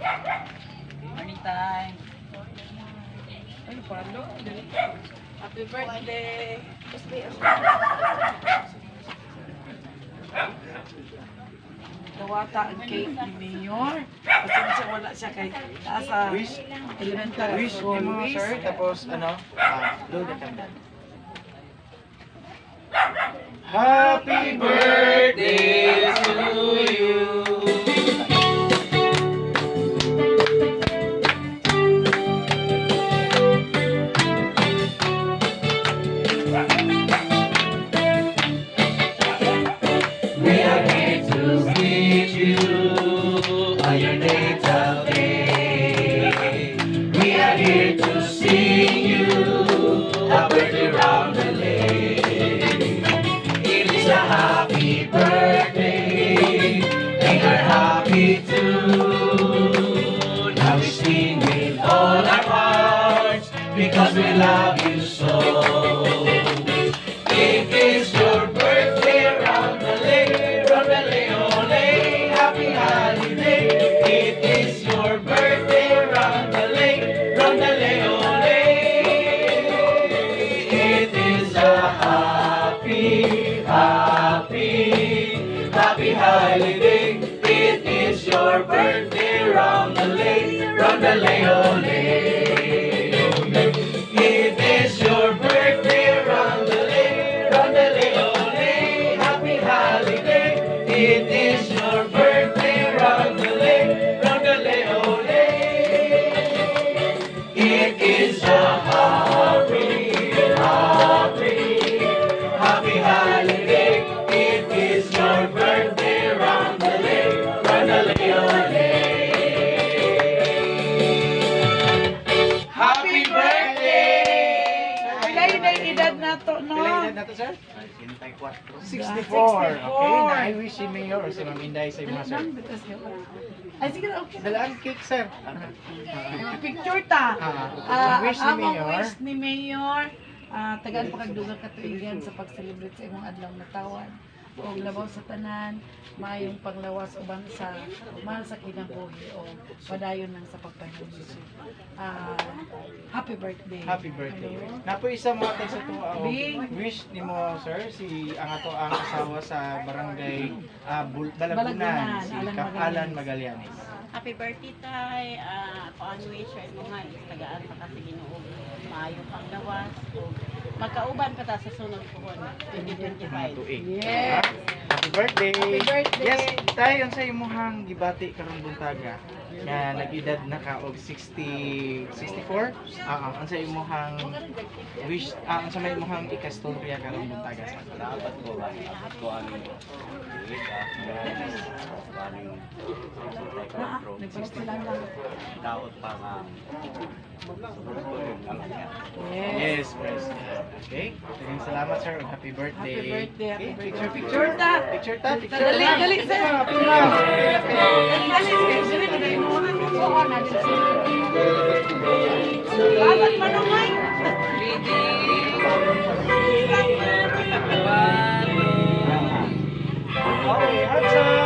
Morning time. Ay, palo. Happy birthday. Dawata ang cake ni Mayor. Pasensya wala siya kay nasa Wish, elementary wish school. mo, sir. Tapos, load the camera. Happy birthday to you. We are here to greet you on your natal day. We are here to sing you a birthday round the lane. It is a happy birthday, and we're happy too. Now we sing with all our hearts because we love you so. It is your birthday, round the lane, ole, happy holiday. It is your birthday, round the lane, ole. It is a happy, happy, happy holiday. It is your birthday, round the lane, ole. It is your birthday, round the lane, ole, happy holiday. It is your birthday, round the lane, ole. It is a happy, happy, happy holiday. It is your birthday, round the lane, ole. Happy birthday! Kailan na yung edad na to, no? Kailan edad na to, sir? 64. 64. Okay, na-wish si Mayor or si Ma'am Inday sa mga sir. Ay, sige na, okay. Dalaan cake, sir. Picture ta. Wish ni Ang among Mayor. wish ni Mayor. Tagaan pa kagdugang katuigan sa pag-celebrate sa imong adlaw na tawan. O labaw sa tanan, mayong panglawas uban sa mahal sa kinabuhi o padayon ng sa pagpanahon. Happy birthday. Happy birthday. Hello. Napo isa mo atay sa tuwa o Bing. wish nimo sir si ang ato ang asawa sa barangay Balagunan, Balagunan si Alan Kap Magallanes. Alan Magallanes. Happy birthday tay. Ako ang wish mo nga tagaan pa kasi Ginoo. Maayo pang lawas. Magkauban pa ta sa sunod puhon 2025. Tuig. Yes. Happy birthday. Happy birthday. Yes, tayo sa imong gibati karong buntaga nga nag-edad na ka og 64. Unsa imong wish unsa may imong ikastorya karong buntaga sa Dapat ko ba? Ko ano daot pa nga Yes, President. Okay. Maraming salamat, sir. Happy birthday. Happy birthday. Happy Okay, birthday. picture ta. Picture ta. Picture Dali, ta. dali, sir. Happy birthday. Dapat manungay. Okay, hands up.